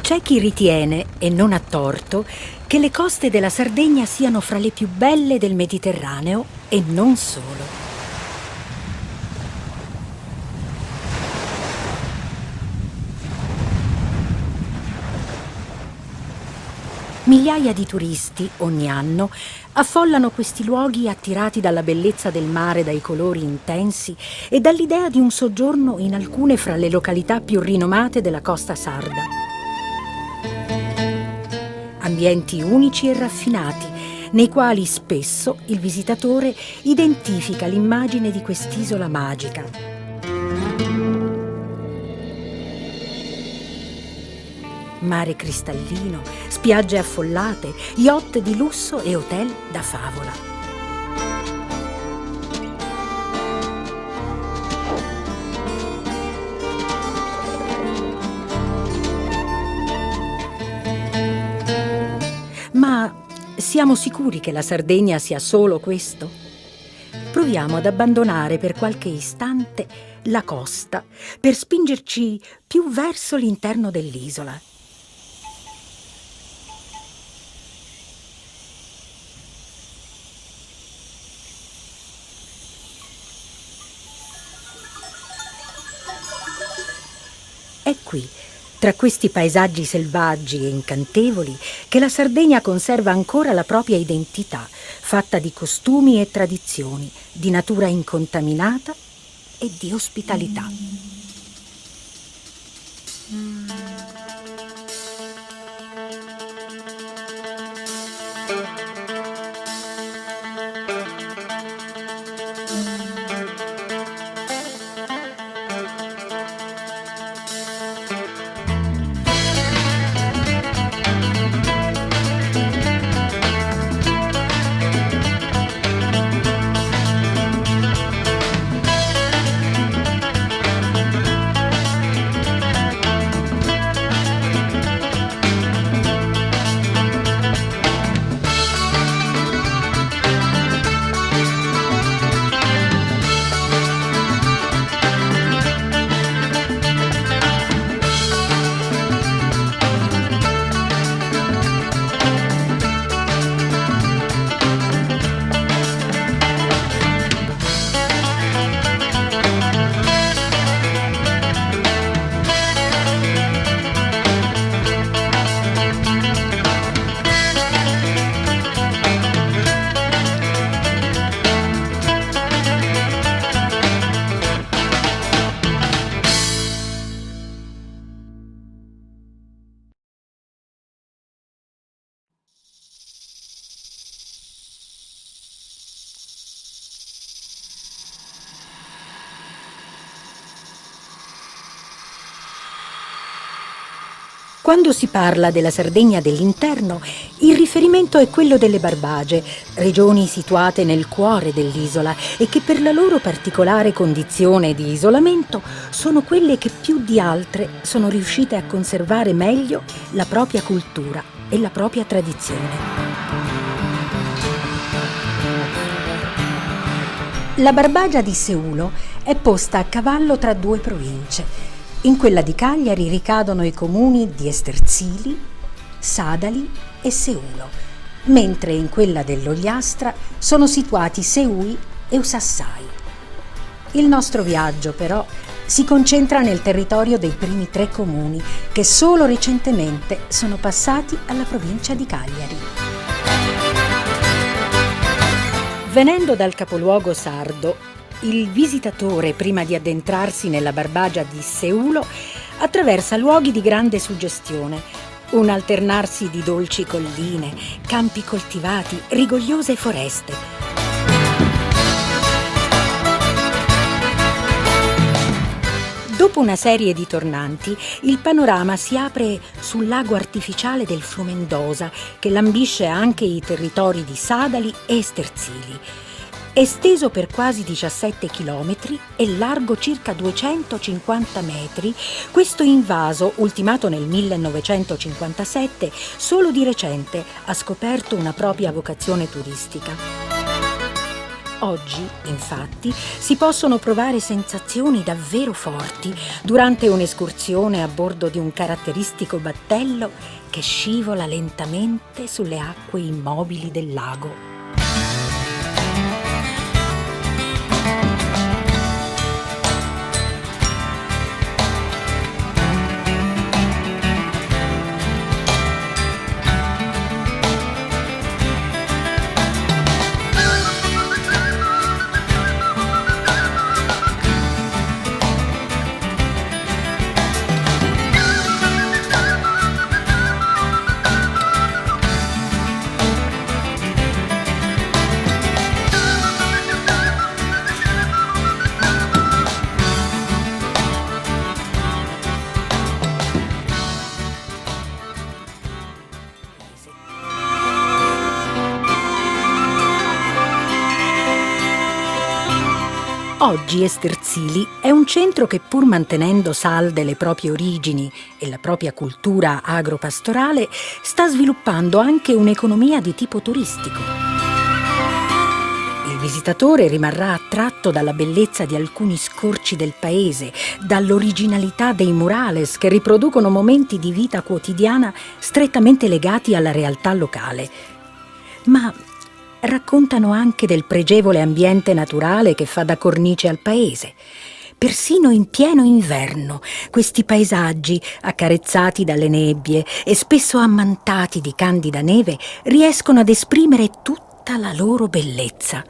C'è chi ritiene, e non a torto, che le coste della Sardegna siano fra le più belle del Mediterraneo e non solo. Migliaia di turisti, ogni anno, affollano questi luoghi attirati dalla bellezza del mare, dai colori intensi e dall'idea di un soggiorno in alcune fra le località più rinomate della costa sarda. Ambienti unici e raffinati, nei quali spesso il visitatore identifica l'immagine di quest'isola magica. Mare cristallino, spiagge affollate, yacht di lusso e hotel da favola. Ma siamo sicuri che la Sardegna sia solo questo? Proviamo ad abbandonare per qualche istante la costa per spingerci più verso l'interno dell'isola. È qui, tra questi paesaggi selvaggi e incantevoli, che la Sardegna conserva ancora la propria identità, fatta di costumi e tradizioni, di natura incontaminata e di ospitalità. Quando si parla della Sardegna dell'interno, il riferimento è quello delle Barbagie, regioni situate nel cuore dell'isola e che per la loro particolare condizione di isolamento sono quelle che più di altre sono riuscite a conservare meglio la propria cultura e la propria tradizione. La Barbagia di Seulo è posta a cavallo tra due province. In quella di Cagliari ricadono i comuni di Esterzili, Sadali e Seulo, mentre in quella dell'Ogliastra sono situati Seui e Usassai. Il nostro viaggio, però, si concentra nel territorio dei primi tre comuni che solo recentemente sono passati alla provincia di Cagliari. Venendo dal capoluogo sardo, il visitatore, prima di addentrarsi nella Barbagia di Seulo, attraversa luoghi di grande suggestione, un alternarsi di dolci colline, campi coltivati, rigogliose foreste. Dopo una serie di tornanti, il panorama si apre sul lago artificiale del Flumendosa, che lambisce anche i territori di Sadali e Esterzili. Esteso per quasi 17 chilometri e largo circa 250 metri, questo invaso, ultimato nel 1957, solo di recente ha scoperto una propria vocazione turistica. Oggi, infatti, si possono provare sensazioni davvero forti durante un'escursione a bordo di un caratteristico battello che scivola lentamente sulle acque immobili del lago. Oggi Esterzili è un centro che, pur mantenendo salde le proprie origini e la propria cultura agropastorale, sta sviluppando anche un'economia di tipo turistico. Il visitatore rimarrà attratto dalla bellezza di alcuni scorci del paese, dall'originalità dei murales che riproducono momenti di vita quotidiana strettamente legati alla realtà locale. Ma raccontano anche del pregevole ambiente naturale che fa da cornice al paese. Persino in pieno inverno, questi paesaggi, accarezzati dalle nebbie e spesso ammantati di candida neve, riescono ad esprimere tutta la loro bellezza.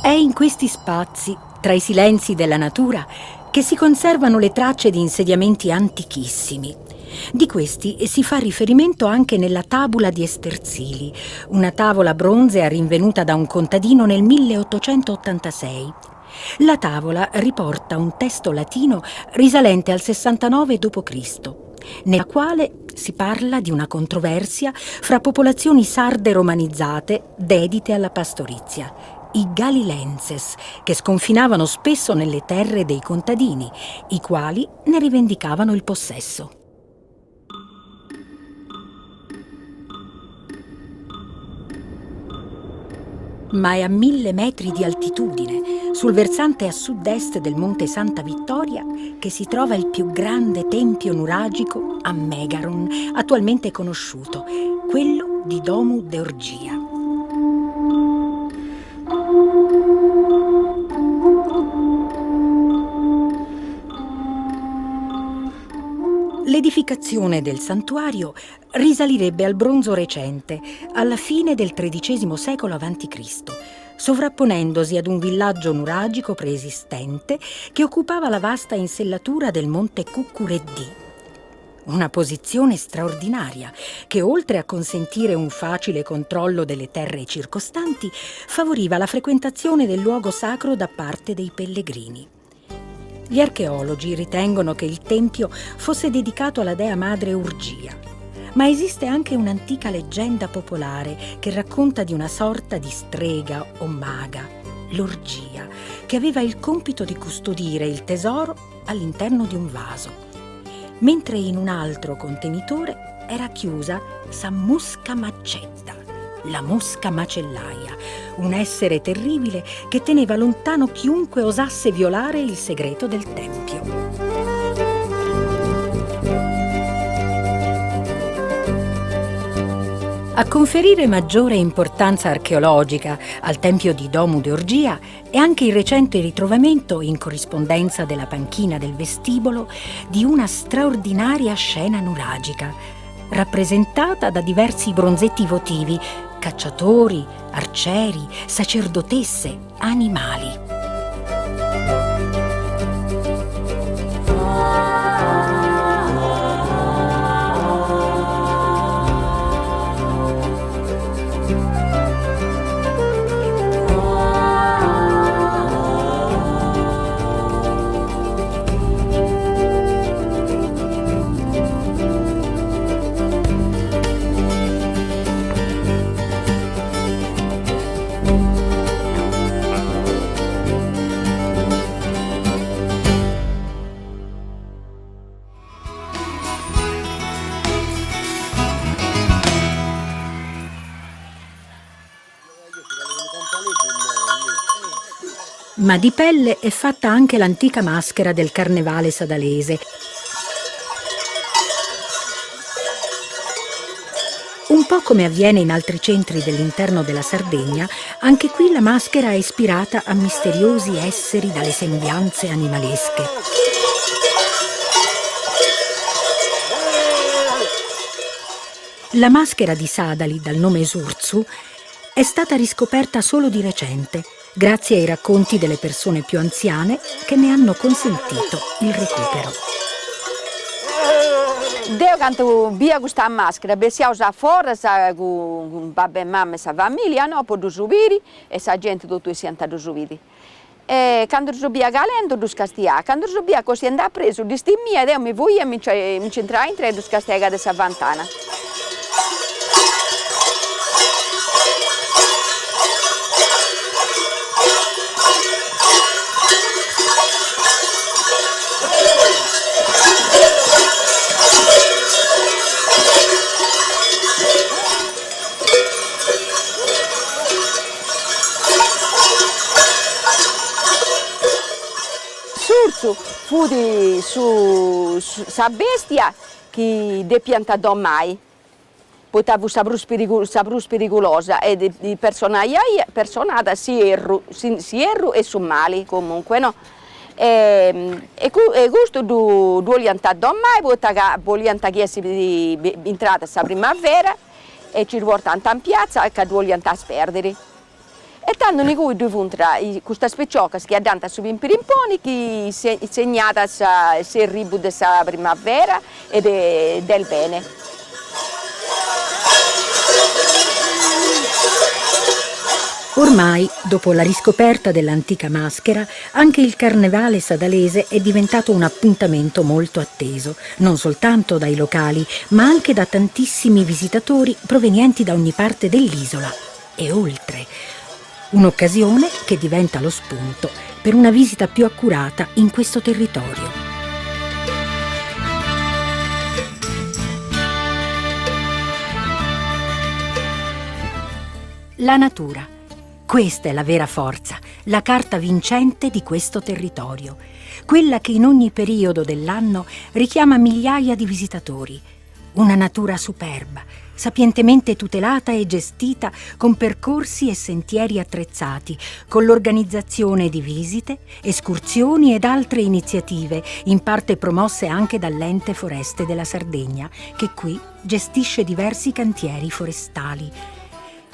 È in questi spazi, tra i silenzi della natura, che si conservano le tracce di insediamenti antichissimi. Di questi si fa riferimento anche nella Tabula di Esterzili, una tavola bronzea rinvenuta da un contadino nel 1886. La tavola riporta un testo latino risalente al 69 d.C., nella quale si parla di una controversia fra popolazioni sarde romanizzate dedite alla pastorizia, i Galilenses, che sconfinavano spesso nelle terre dei contadini, i quali ne rivendicavano il possesso. Ma è a 1000 metri di altitudine, sul versante a sud-est del monte Santa Vittoria, che si trova il più grande tempio nuragico a Megaron attualmente conosciuto, quello di Domu de Orgia. L'edificazione del santuario risalirebbe al bronzo recente, alla fine del XIII secolo a.C., sovrapponendosi ad un villaggio nuragico preesistente che occupava la vasta insellatura del monte Cuccureddì. Una posizione straordinaria che, oltre a consentire un facile controllo delle terre circostanti, favoriva la frequentazione del luogo sacro da parte dei pellegrini. Gli archeologi ritengono che il tempio fosse dedicato alla dea madre Urgia, ma esiste anche un'antica leggenda popolare che racconta di una sorta di strega o maga, l'Orgia, che aveva il compito di custodire il tesoro all'interno di un vaso, mentre in un altro contenitore era chiusa Sammusca Maccetta, la mosca macellaia, un essere terribile che teneva lontano chiunque osasse violare il segreto del tempio. A conferire maggiore importanza archeologica al tempio di Domu de Orgia è anche il recente ritrovamento, in corrispondenza della panchina del vestibolo, di una straordinaria scena nuragica, rappresentata da diversi bronzetti votivi, cacciatori, arcieri, sacerdotesse, animali. Ma di pelle è fatta anche l'antica maschera del carnevale sadalese. Un po' come avviene in altri centri dell'interno della Sardegna, anche qui la maschera è ispirata a misteriosi esseri dalle sembianze animalesche. La maschera di Sadali, dal nome Esurzu, è stata riscoperta solo di recente, grazie ai racconti delle persone più anziane che ne hanno consentito il recupero. Deo quando via questa maschera, si usa fuori con babbo e mamma e la famiglia, no? Per usubiri e la gente tutto si sente usubiri. E quando subia galendo dus castia, quando subia così andava preso di stimia ed io mi voglio mi centrai in tre dus castega de Savantana. Fu su sa bestia che de piantò mai, poteva sa brus pericolosa e di personata si erru e su mali comunque no. E questo due piantò mai, voglianta che si entrata sa primavera e ci vuole tanta in piazza che due piantà perdere. E tanto in cui diventa questa speciocca che è andata su in perimponi che è segnata il ribu della primavera e del bene. Ormai, dopo la riscoperta dell'antica maschera, anche il carnevale sadalese è diventato un appuntamento molto atteso, non soltanto dai locali, ma anche da tantissimi visitatori provenienti da ogni parte dell'isola e oltre. Un'occasione che diventa lo spunto per una visita più accurata in questo territorio. La natura. Questa è la vera forza, la carta vincente di questo territorio, quella che in ogni periodo dell'anno richiama migliaia di visitatori. Una natura superba, sapientemente tutelata e gestita con percorsi e sentieri attrezzati, con l'organizzazione di visite, escursioni ed altre iniziative, in parte promosse anche dall'Ente Foreste della Sardegna, che qui gestisce diversi cantieri forestali.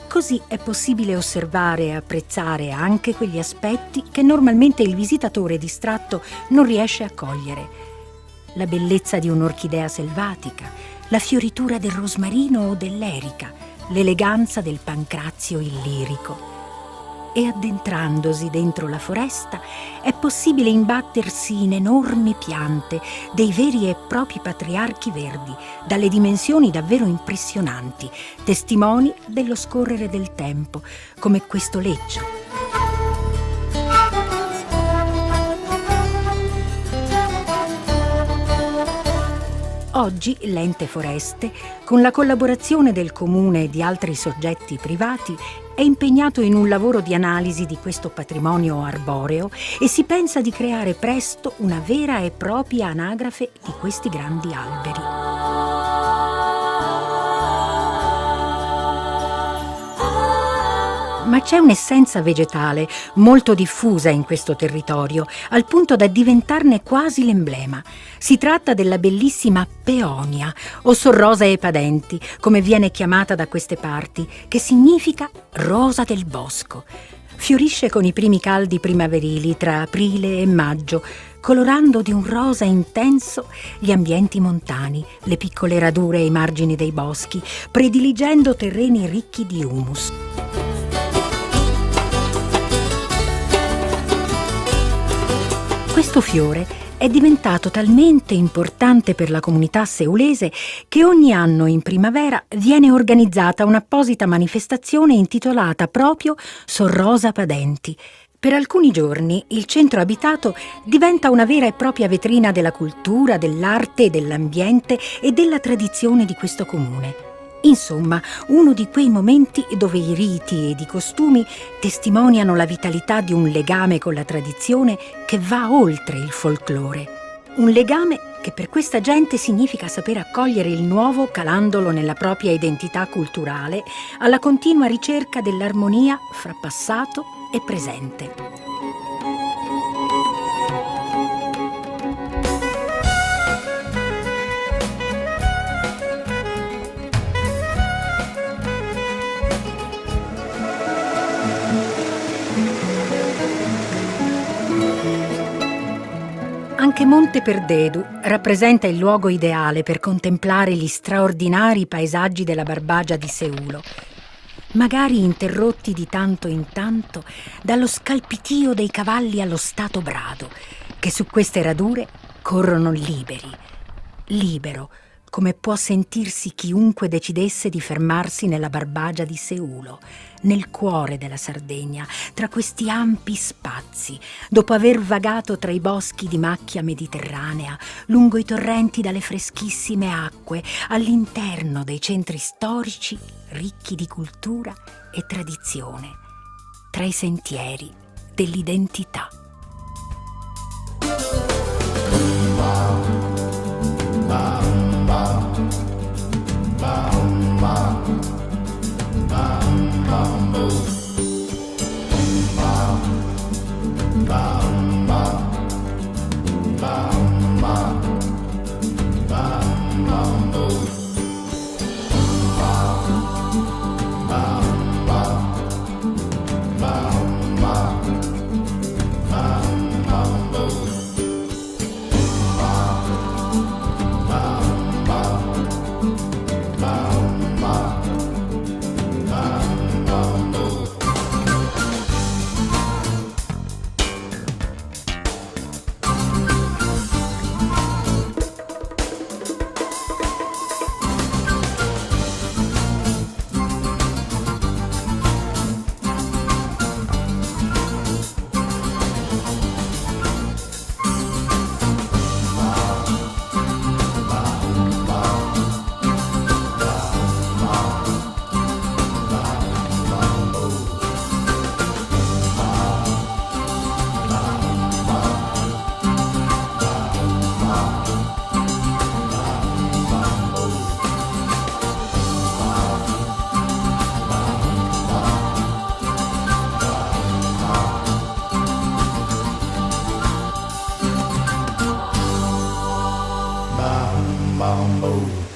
Così è possibile osservare e apprezzare anche quegli aspetti che normalmente il visitatore distratto non riesce a cogliere. La bellezza di un'orchidea selvatica, la fioritura del rosmarino o dell'erica, l'eleganza del pancrazio illirico. E addentrandosi dentro la foresta è possibile imbattersi in enormi piante, dei veri e propri patriarchi verdi, dalle dimensioni davvero impressionanti, testimoni dello scorrere del tempo, come questo leccio. Oggi l'Ente Foreste, con la collaborazione del Comune e di altri soggetti privati, è impegnato in un lavoro di analisi di questo patrimonio arboreo e si pensa di creare presto una vera e propria anagrafe di questi grandi alberi. Ma c'è un'essenza vegetale molto diffusa in questo territorio, al punto da diventarne quasi l'emblema. Si tratta della bellissima peonia, o sorrosa epadenti, come viene chiamata da queste parti, che significa rosa del bosco. Fiorisce con i primi caldi primaverili tra aprile e maggio, colorando di un rosa intenso gli ambienti montani, le piccole radure ai margini dei boschi, prediligendo terreni ricchi di humus. Questo fiore è diventato talmente importante per la comunità seulese che ogni anno in primavera viene organizzata un'apposita manifestazione intitolata proprio Sorrosa Padenti. Per alcuni giorni il centro abitato diventa una vera e propria vetrina della cultura, dell'arte, dell'ambiente e della tradizione di questo comune. Insomma, uno di quei momenti dove i riti ed i costumi testimoniano la vitalità di un legame con la tradizione che va oltre il folklore. Un legame che per questa gente significa saper accogliere il nuovo calandolo nella propria identità culturale, alla continua ricerca dell'armonia fra passato e presente. Anche Monte Perdedu rappresenta il luogo ideale per contemplare gli straordinari paesaggi della Barbagia di Seulo, magari interrotti di tanto in tanto dallo scalpitio dei cavalli allo stato brado, che su queste radure corrono libero, come può sentirsi chiunque decidesse di fermarsi nella Barbagia di Seulo, nel cuore della Sardegna, tra questi ampi spazi, dopo aver vagato tra i boschi di macchia mediterranea, lungo i torrenti dalle freschissime acque, all'interno dei centri storici ricchi di cultura e tradizione, tra i sentieri dell'identità. Mambo.